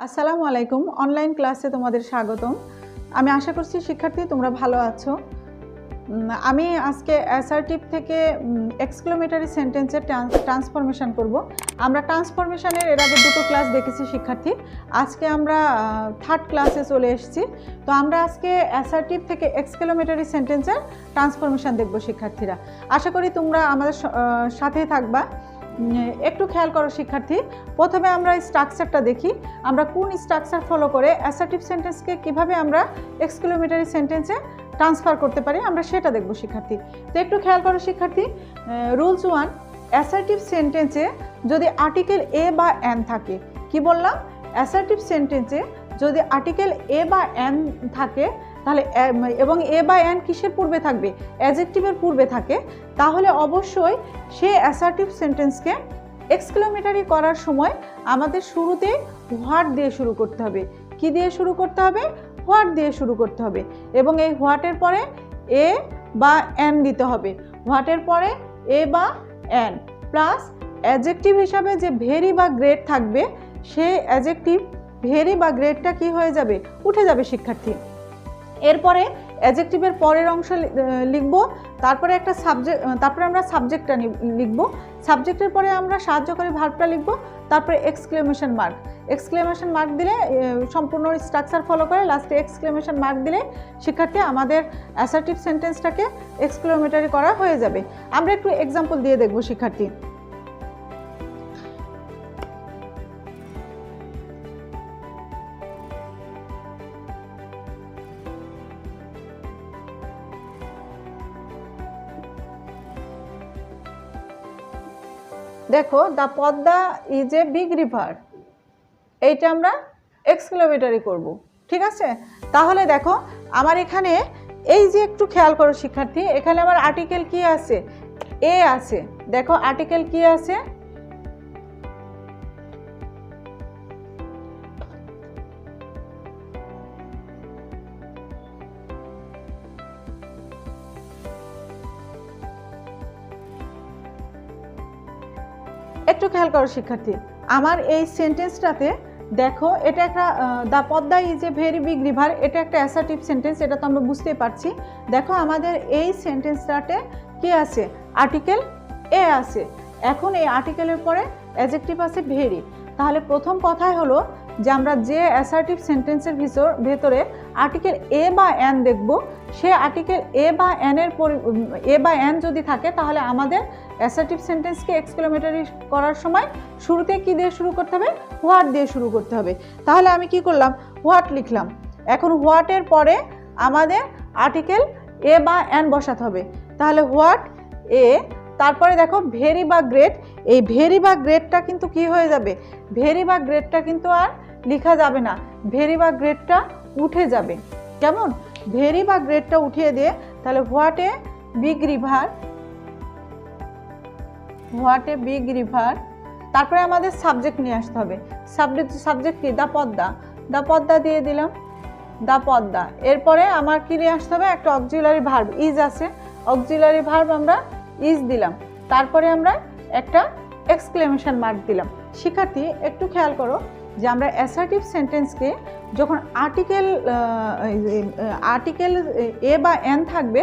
আসসালামু আলাইকুম অনলাইন ক্লাসে তোমাদের স্বাগতম। আমি আশা করছি শিক্ষার্থী তোমরা ভালো আছো। আমি আজকে অ্যাসার্টিভ থেকে এক্সক্লেমেটরি সেন্টেন্সের ট্রান্সফরমেশন করব। আমরা ট্রান্সফরমেশনের এর আগে দুটো ক্লাস দেখেছি শিক্ষার্থী। আজকে আমরা থার্ড ক্লাসে চলে এসেছি। তো আমরা আজকে অ্যাসার্টিভ থেকে এক্সক্লেমেটরি সেন্টেন্সের ট্রান্সফরমেশন দেখব শিক্ষার্থীরা। আশা করি তোমরা আমাদের সাথেই থাকবা। একটু খেয়াল করো শিক্ষার্থী, প্রথমে আমরা স্ট্রাকচারটা দেখি। আমরা কোন স্ট্রাকচার ফলো করে অ্যাসার্টিভ সেন্টেন্সকে কিভাবে আমরা এক্সক্লেমেটরি সেন্টেন্সে ট্রান্সফার করতে পারি আমরা সেটা দেখব শিক্ষার্থী। তো একটু খেয়াল করো শিক্ষার্থী, রুলস 1, অ্যাসার্টিভ সেন্টেন্সে যদি আর্টিকেল এ বা এন থাকে, কি বললাম, অ্যাসার্টিভ সেন্টেন্সে যদি আর্টিকেল এ বা এন থাকে তাহলে এবং এ বা এন কিসের পূর্বে থাকবে, অ্যাডজেক্টিভের পূর্বে থাকে, তাহলে অবশ্যই সে অ্যাসার্টিভ সেন্টেন্সকে এক্সক্লেমেটরি করার সময় আমাদের শুরুতে হোয়াট দিয়ে শুরু করতে হবে। কি দিয়ে শুরু করতে হবে? হোয়াট দিয়ে শুরু করতে হবে। এবং এই হোয়াটের পরে এ বা এন দিতে হবে। হোয়াটের পরে এ বা এন প্লাস অ্যাডজেক্টিভ হিসাবে যে ভেরি বা গ্রেট থাকবে, সেই অ্যাডজেক্টিভ ভেরি বা গ্রেটটা কি হয়ে যাবে, উঠে যাবে শিক্ষার্থী। এরপরে অ্যাডজেক্টিভের পরের অংশ লিখব, তারপরে একটা সাবজেক্ট, তারপরে আমরা সাবজেক্টটা লিখব, সাবজেক্টের পরে আমরা সাহায্যকারী ভার্বটা লিখব, তারপরে এক্সক্লেমেশন মার্ক। এক্সক্লেমেশন মার্ক দিলে সম্পূর্ণ স্ট্রাকচার ফলো করে লাস্টে এক্সক্লেমেশন মার্ক দিলে শিক্ষার্থী আমাদের অ্যাসার্টিভ সেন্টেন্সটাকে এক্সক্লেমেটরি করা হয়ে যাবে। আমরা একটু এক্সাম্পল দিয়ে দেখব শিক্ষার্থী। দেখো, the Padma is a big river, এইটা আমরা এক্সক্লেমেটরি করব, ঠিক আছে? তাহলে দেখো আমার এখানে এই যে একটু খেয়াল করো শিক্ষার্থী, এখানে আমার আর্টিকেল কি আছে, এ আছে। দেখো আর্টিকেল কি আছে, একটু খেয়াল করো শিক্ষার্থী, আমার এই সেন্টেন্সটাতে দেখো এটা একটা the Padma is a very big river, এটা একটা অ্যাসার্টিভ সেন্টেন্স, এটা তো আমরা বুঝতেই পারছি। দেখো আমাদের এই সেন্টেন্সটাতে কি আছে, আর্টিকেল এ আছে। এখন এই আর্টিকেলের পরে অ্যাডজেক্টিভ আছে ভেরি। তাহলে প্রথম কথাই হলো যে আমরা যে অ্যাসার্টিভ সেন্টেন্সের ভেতরে আর্টিকেল এ বা এন দেখব, সে আর্টিকেল এ বা এন যদি থাকে তাহলে আমাদের অ্যাসার্টিভ সেন্টেন্সকে এক্সক্লেমেটরি করার সময় শুরুতে কি দিয়ে শুরু করতে হবে, হোয়াট দিয়ে শুরু করতে হবে। তাহলে আমি কি করলাম, হোয়াট লিখলাম। এখন হোয়াটের পরে আমাদের আর্টিকেল এ বা এন বসাতে হবে। তাহলে হোয়াট এ, তারপরে দেখো ভেরি বা গ্রেট, এই ভেরি বা গ্রেটটা কিন্তু কি হয়ে যাবে, ভেরি বা গ্রেটটা কিন্তু আর লেখা যাবে না, ভেরি বা গ্রেটটা উঠে যাবে। কেমন? ভেরি বা গ্রেটটা উঠিয়ে দিয়ে তাহলে what a big river, what a big river, তারপরে আমাদের সাবজেক্ট নিয়ে আসতে হবে। সাবজেক্ট কি, দ্য পদ্মা, দ্য পদ্মা দিয়ে দিলাম, দ্য পদ্মা। এরপরে আমার কি নিয়ে আসতে হবে, একটা অক্সিলারি ভার্ব ইজ আছে, অক্সিলারি ভার্ব আমরা ইজ দিলাম, তারপরে আমরা একটা এক্সক্লেমেশন মার্ক দিলাম। শিক্ষার্থী একটু খেয়াল করো যে আমরা অ্যাসার্টিভ সেন্টেন্সকে যখন আর্টিকেল এ বা এন থাকবে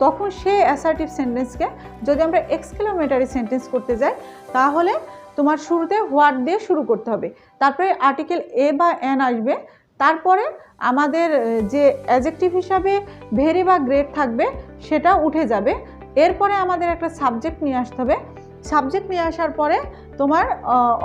তখন সেই অ্যাসার্টিভ সেন্টেন্সকে যদি আমরা এক্সক্লেমেটরি সেন্টেন্স করতে যাই তাহলে তোমার শুরুতে হোয়াট দিয়ে শুরু করতে হবে, তারপরে আর্টিকেল এ বা এন আসবে, তারপরে আমাদের যে অ্যাডজেক্টিভ হিসাবে ভেরি বা গ্রেট থাকবে সেটা উঠে যাবে। এরপরে আমাদের একটা সাবজেক্ট নিয়ে আসতে হবে, সাবজেক্ট নিয়ে আসার পরে তোমার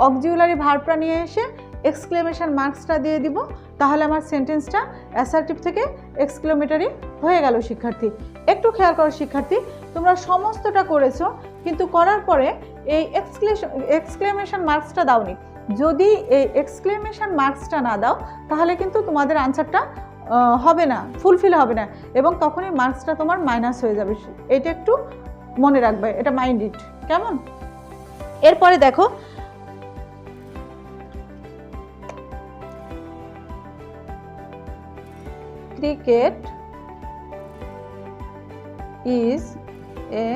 অক্সিলারি ভার্বটা নিয়ে এসে এক্সক্লেমেশন মার্কসটা দিয়ে দিব, তাহলে আমার সেন্টেন্সটা অ্যাসার্টিভ থেকে এক্সক্লেমেটরি হয়ে গেল শিক্ষার্থী। একটু খেয়াল করো শিক্ষার্থী, তোমরা সমস্তটা করেছো কিন্তু করার পরে এই এক্সক্লেমেশন মার্কসটা দাওনি। যদি এই এক্সক্লেমেশন মার্কসটা না দাও তাহলে কিন্তু তোমাদের আনসারটা হবে না, ফুলফিল হবে না, এবং তখনই মার্কসটা তোমার মাইনাস হয়ে যাবে। এটা একটু মনে রাখবে, এটা মাইন্ড ইট, কেমন? এরপরে দেখো cricket is a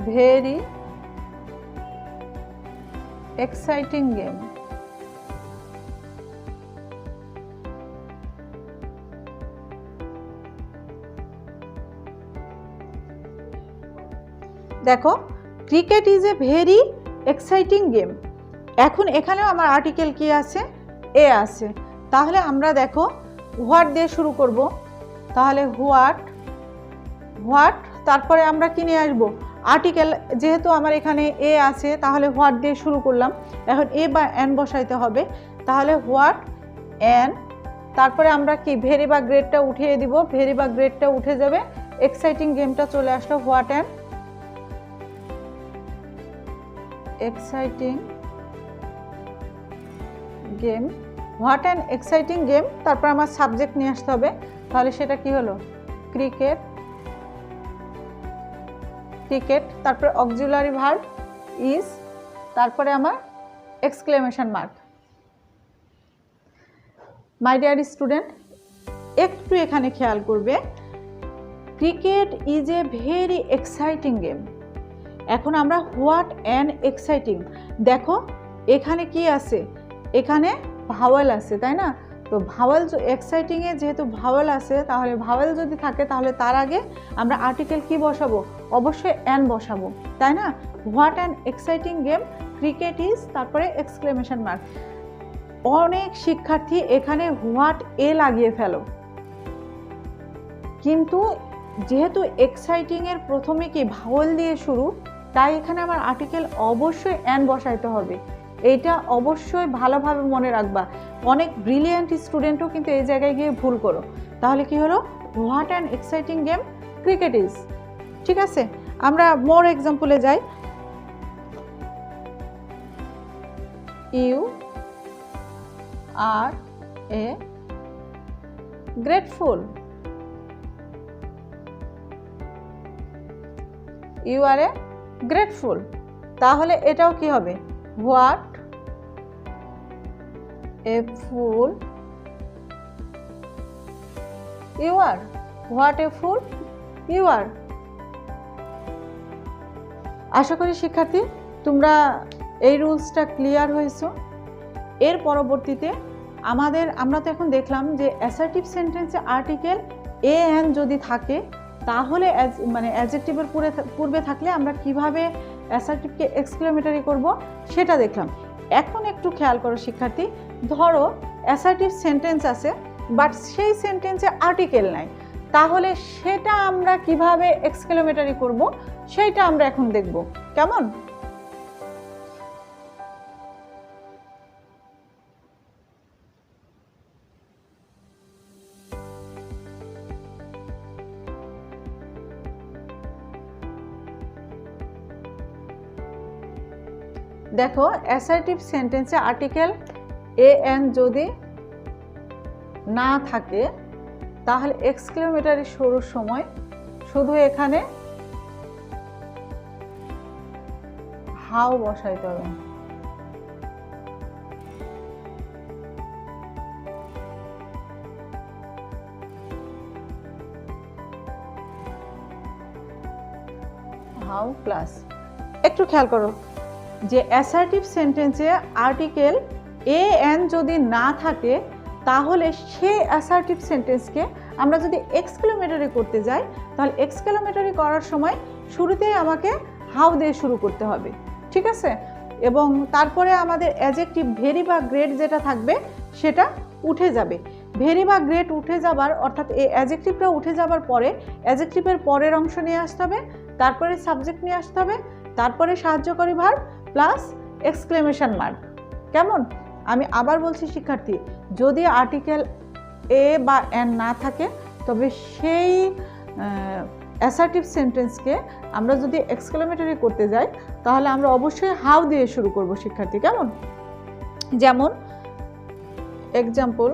very exciting game, দেখো cricket is a very exciting game. এখন এখানেও আমার আর্টিকেল কি আছে, এ আছে। তাহলে আমরা দেখো হোয়াট দিয়ে শুরু করব। তাহলে হোয়াট তারপরে আমরা কি নিয়ে আসবো, আর্টিকেল। যেহেতু আমার এখানে এ আছে তাহলে হোয়াট দিয়ে শুরু করলাম। এখন এ বা এন বসাইতে হবে। তাহলে হোয়াট এন, তারপরে আমরা কি ভেরি বা গ্রেটটা উঠিয়ে দিব, ভেরি বা গ্রেটটা উঠে যাবে, এক্সাইটিং গেমটা চলে আসলো what an exciting game, what an exciting game. তারপর আমার সাবজেক্ট নিয়ে আসতে হবে। তাহলে সেটা কি হলো, ক্রিকেট। তারপরে অক্সিলারি ভার্ব ইজ, তারপরে আমার exclamation mark. My dear student, একটু এখানে খেয়াল করবে, cricket is a very exciting game. এখন আমরা হোয়াট অ্যান এক্সাইটিং, দেখো এখানে কি আছে, এখানে ভাওয়াল আছে, তাই না? তো ভাওয়াল এক্সাইটিংয়ে যেহেতু ভাওয়াল আছে, তাহলে ভাওয়াল যদি থাকে তাহলে তার আগে আমরা আর্টিকেল কি বসাবো, অবশ্যই অ্যান বসাবো, তাই না? What an exciting game cricket is, তারপরে এক্সক্লেমেশন মার্ক। অনেক শিক্ষার্থী এখানে হোয়াট এ লাগিয়ে ফেলো, কিন্তু যেহেতু এক্সাইটিংয়ের প্রথমে কি ভাওয়াল দিয়ে শুরু, তাই এখানে আমার আর্টিকেল অবশ্যই অ্যান বসাইতে হবে। এইটা অবশ্যই ভালোভাবে মনে রাখবা। অনেক ব্রিলিয়ান্ট স্টুডেন্টও কিন্তু এই জায়গায় গিয়ে ভুল করো। তাহলে কি হলো, what an exciting game cricket is. ঠিক আছে, আমরা মোর এক্সাম্পলে যাই। You are a grateful, you are a grateful. তাহলে এটাও কি হবে, what a fool you are, what a fool you are. আশা করি শিক্ষার্থী তোমরা এই রুলসটা ক্লিয়ার হয়েছো। এর পরবর্তীতে আমরা তো এখন দেখলাম যে অ্যাসার্টিভ সেন্টেন্সে আর্টিকেল এ এন যদি থাকে তাহলে মানে অ্যাডজেক্টিভের পূর্বে থাকলে আমরা কিভাবে অ্যাসার্টিভকে এক্সক্লেমেটরি করব সেটা দেখলাম। এখন একটু খেয়াল করো শিক্ষার্থী, ধরো অ্যাসার্টিভ সেন্টেন্স আছে বাট সেই সেন্টেন্সে আর্টিকেল নাই, তাহলে সেটা আমরা কিভাবে এক্সক্লেমেটরি করব সেইটা আমরা এখন দেখব। কেমন? দেখো অ্যাসার্টিভ সেন্টেন্সে আর্টিকেল এ এন যদি না থাকে তাহলে এক্সক্লেমেটরি শুরুর সময় শুধু এখানে হাউ বসাইতে হবে। হাউ প্লাস, একটু খেয়াল করো যে অ্যাসার্টিভ সেন্টেন্সে আর্টিকেল এ এন যদি না থাকে তাহলে সেই অ্যাসার্টিভ সেন্টেন্সকে আমরা যদি এক্সক্লেমেটরি করতে যাই তাহলে এক্সক্লেমেটরি করার সময় শুরুতেই আমাকে হাউ দিয়ে শুরু করতে হবে। ঠিক আছে, এবং তারপরে আমাদের অ্যাডজেক্টিভ ভেরি বা গ্রেট যেটা থাকবে সেটা উঠে যাবে। ভেরি বা গ্রেট উঠে যাবার অর্থাৎ এই অ্যাডজেক্টিভটা উঠে যাবার পরে অ্যাডজেক্টিভের পরের অংশ নিয়ে আসতে হবে, তারপরে সাবজেক্ট নিয়ে আসতে হবে, তারপরে সাহায্যকারী ভার্ব প্লাস এক্সক্লেমেশন মার্ক। কেমন? আমি আবার বলছি শিক্ষার্থী, যদি আর্টিকেল এ বা এন না থাকে তবে সেই অ্যাসার্টিভ সেন্টেন্সকে আমরা যদি এক্সক্লেমেটরি করতে যাই তাহলে আমরা অবশ্যই হাউ দিয়ে শুরু করব শিক্ষার্থী। কেমন? যেমন example,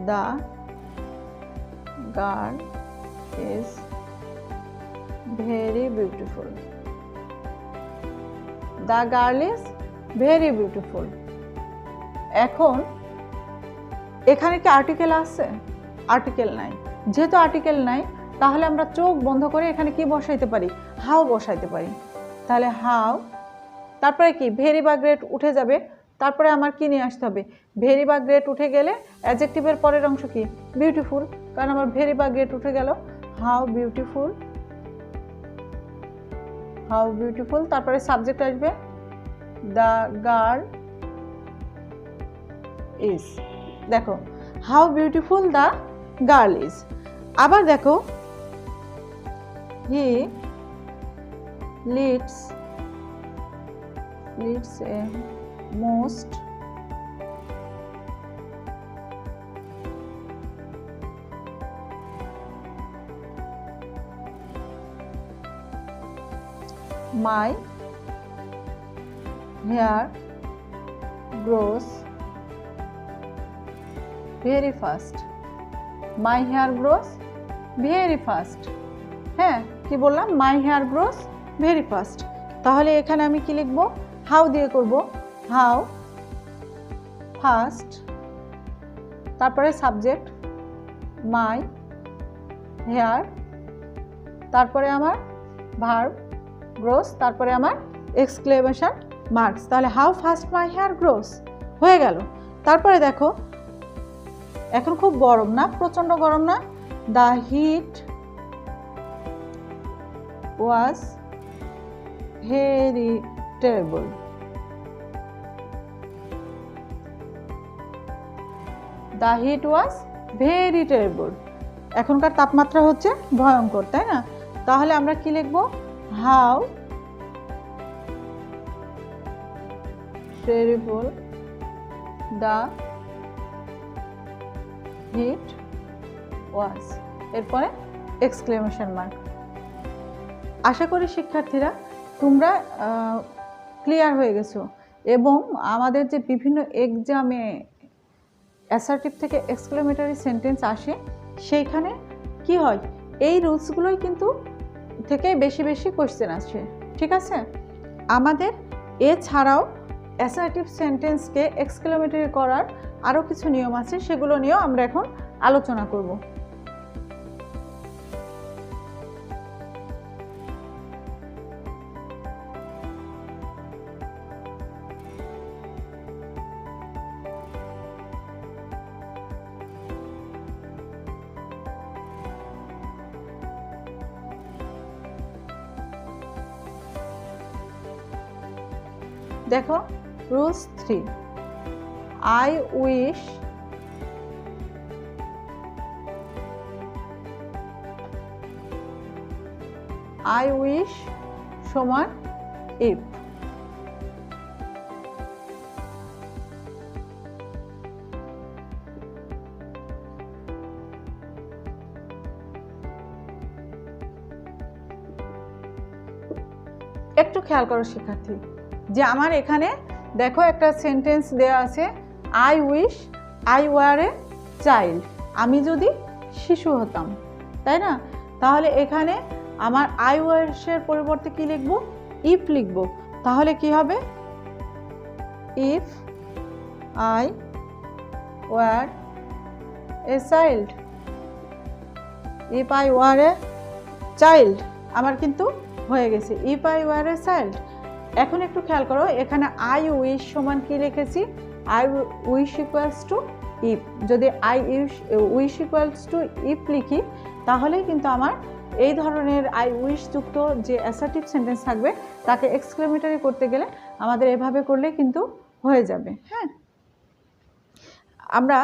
the girl is very beautiful. The girl is very beautiful. এখন এখানে কি আর্টিকেল আছে? আর্টিকেল নাই। যেহেতু আর্টিকেল নাই তাহলে আমরা চোখ বন্ধ করে এখানে কি বসাইতে পারি? হাউ বসাইতে পারি। তাহলে হাউ, তারপরে কি ভেরি বা গ্রেট উঠে যাবে, তারপরে আমার কি নিয়ে আসতে হবে? ভেরি বা গ্রেট উঠে গেলে অ্যাডজেক্টিভের পরের অংশ কি? বিউটিফুল, কারণ আমার ভেরি বা গ্রেট উঠে গেল। হাউ বিউটিফুল হাউ বিউটিফুল, তারপরে সাবজেক্ট আসবে দ্য গার্ল ইজ। দেখো how beautiful the girl is. আবার দেখো he leads a most my hair grows very fast, my hair grows very fast। হ্যাঁ কি বললাম, my hair grows very fast। তাহলে এখানে আমি কি লিখব, হাউ দিয়ে করব, হাউ ফাস্ট, তারপরে সাবজেক্ট my hair, তারপরে আমার ভার্ব গ্রোস, তারপরে আমার এক্সক্লেমেশন মার্কস। তাহলে how fast my hair grows হয়ে গেল। তারপরে দেখো এখন খুব গরম না, প্রচন্ড গরম না, the heat was very terrible. The heat was very terrible, এখনকার তাপমাত্রা হচ্ছে ভয়ঙ্কর, তাই না? তাহলে আমরা কি লিখবো, how terrible the heat was, এরপরে এক্সক্লেমেশন মার্ক। আশা করি শিক্ষার্থীরা তোমরা ক্লিয়ার হয়ে গেছো এবং আমাদের যে বিভিন্ন এক্সামে অ্যাসার্টিভ থেকে এক্সক্লেমেটরি সেন্টেন্স আসে সেইখানে কি হয়, এই রুলসগুলোই কিন্তু থেকে বেশি বেশি কোশ্চেন আসে, ঠিক আছে? আমাদের এছাড়াও অ্যাসার্টিভ সেন্টেন্সকে এক্সক্লেমেটরি করার আরও কিছু নিয়ম আছে, সেগুলো নিয়েও আমরা এখন আলোচনা করব। দেখো রুলস 3, আই উইশ সমান ইফ। একটু খেয়াল করো শিক্ষার্থী, যে আমার এখানে দেখো একটা সেন্টেন্স দেওয়া আছে, I wish I were a child, আমি যদি শিশু হতাম, তাই না? তাহলে এখানে আমার আই ওয়ার্সের পরিবর্তে কি লিখবো, ইফ লিখবো। তাহলে কি হবে, if I were a child, if I were a child, আমার কিন্তু হয়ে গেছে if I were a child. এখন একটু খেয়াল করো, এখানে আই উইশ সমান কি লিখেছি, I wish equals to if. যদি I wish equals to if লিখি তাহলেই কিন্তু আমার এই ধরনের আই উইশ যুক্ত যে অ্যাসার্টিভ সেন্টেন্স থাকবে তাকে এক্সক্লেমেটরি করতে গেলে আমাদের এভাবে করলে কিন্তু হয়ে যাবে। হ্যাঁ, আমরা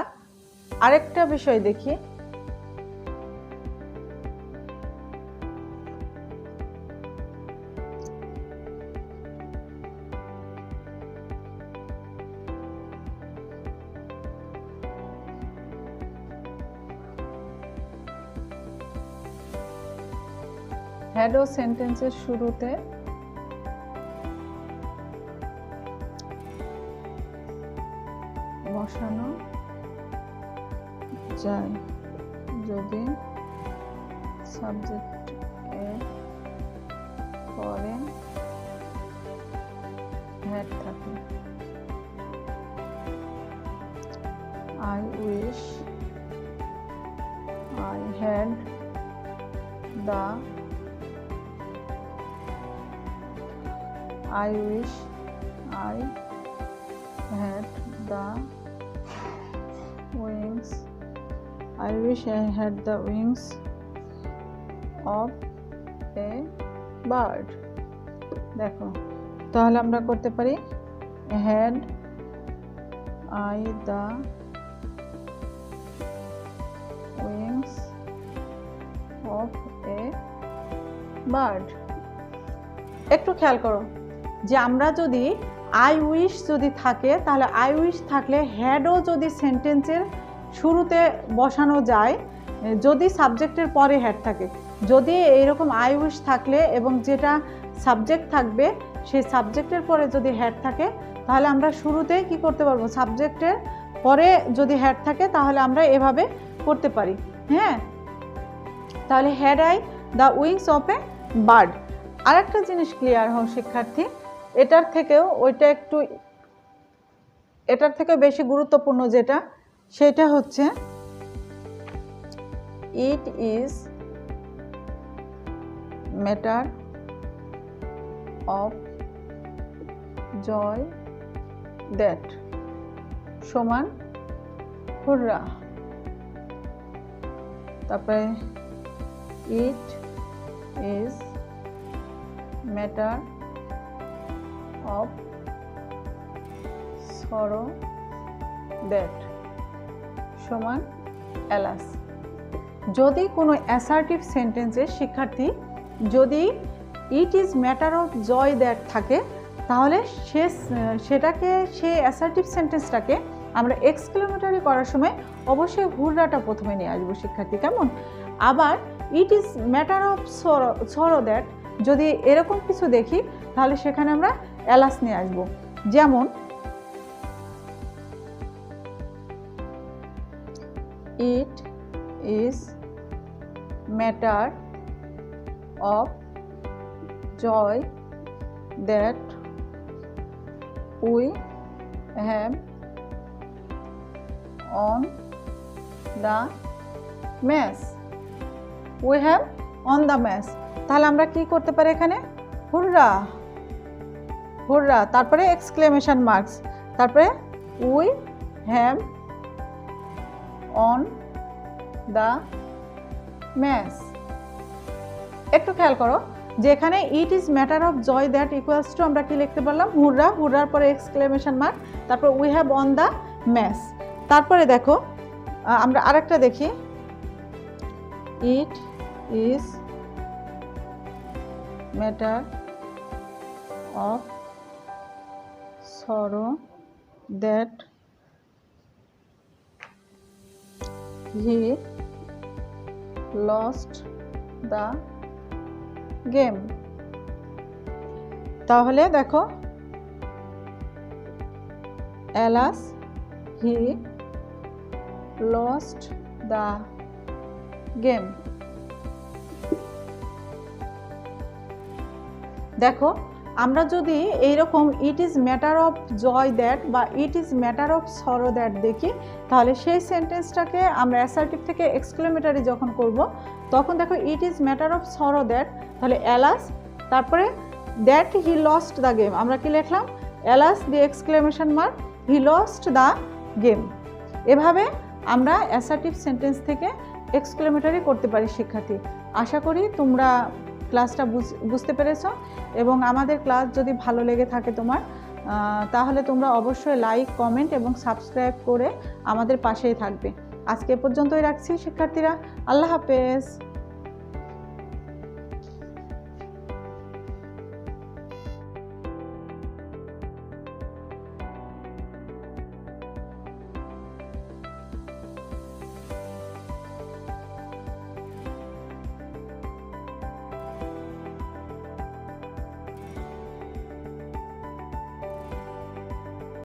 আরেকটা বিষয় দেখি, হ্যাডো সেন্টেন্সের শুরুতে বসানো যায় যদি সাবজেক্ট এর পরে হ্যাড থাকে। I wish I had the, I wish I had the wings, I wish I had the wings of a bird। দেখো তাহলে আমরা করতে পারি had I the wings of a bird. একটু খেয়াল করো যে আমরা যদি আই উইশ যদি থাকে তাহলে আই উইশ থাকলে হ্যাডও যদি সেন্টেন্সের শুরুতে বসানো যায়, যদি সাবজেক্টের পরে হ্যাড থাকে। যদি এইরকম আই উইশ থাকলে এবং যেটা সাবজেক্ট থাকবে সেই সাবজেক্টের পরে যদি হ্যাড থাকে তাহলে আমরা শুরুতেই কি করতে পারবো, সাবজেক্টের পরে যদি হ্যাড থাকে তাহলে আমরা এভাবে করতে পারি। হ্যাঁ, তাহলে had I the wings of a bird. আর একটা জিনিস ক্লিয়ার হও শিক্ষার্থী, এটার থেকে বেশি গুরুত্বপূর্ণ যেটা, সেটা হচ্ছে it is matter of joy that সমান হুররা। তারপরে it is matter of sorrow that সমান অ্যালাস। যদি কোনো অ্যাসার্টিভ সেন্টেন্সে শিক্ষার্থী যদি it is matter of joy that থাকে তাহলে সেই অ্যাসার্টিভ সেন্টেন্সটাকে আমরা এক্সক্লেমেটরি করার সময় অবশ্যই হুররাটা প্রথমে নিয়ে আসবো শিক্ষার্থী, কেমন? আবার ইট is matter of sorrow that যদি এরকম কিছু দেখি তাহলে সেখানে আমরা অ্যালাস নিয়ে আসবো। যেমন it is matter of joy that we have won the match. We have won the match, তাহলে আমরা কি করতে পারি এখানে, হুররা হুররা, তারপরে এক্সক্লেমেশন মার্কস, তারপরে we have won the match. একটু খেয়াল করো যে এখানে it is matter of joy that equals to আমরা কি লিখতে পারলাম, হুররা, হুররার পরে এক্সক্লেমেশন মার্ক, তারপর we have won the match. তারপরে দেখো আমরা আরেকটা দেখি, ইট is matter of sorrow that he lost the game. তাহলে দেখো alas he lost the game. দেখো আমরা যদি এইরকম it is matter of joy that বা it is matter of sorrow that দেখি তাহলে সেই সেন্টেন্সটাকে আমরা অ্যাসার্টিভ থেকে এক্সক্লেমেটরি যখন করব তখন দেখো ইট is matter of sorrow that, তাহলে অ্যালাস, তারপরে that he lost the game, আমরা কি লিখলাম, alas the exclamation mark he lost the game. এভাবে আমরা অ্যাসার্টিভ সেন্টেন্স থেকে এক্সক্লেমেটরি করতে পারি শিক্ষার্থী। আশা করি তোমরা ক্লাসটা বুঝতে পেরেছো এবং আমাদের ক্লাস যদি ভালো লেগে থাকে তোমার তাহলে তোমরা অবশ্যই লাইক, কমেন্ট এবং সাবস্ক্রাইব করে আমাদের পাশেই থাকবে। আজকে পর্যন্তই রাখছি শিক্ষার্থীরা, আল্লাহ হাফেজ।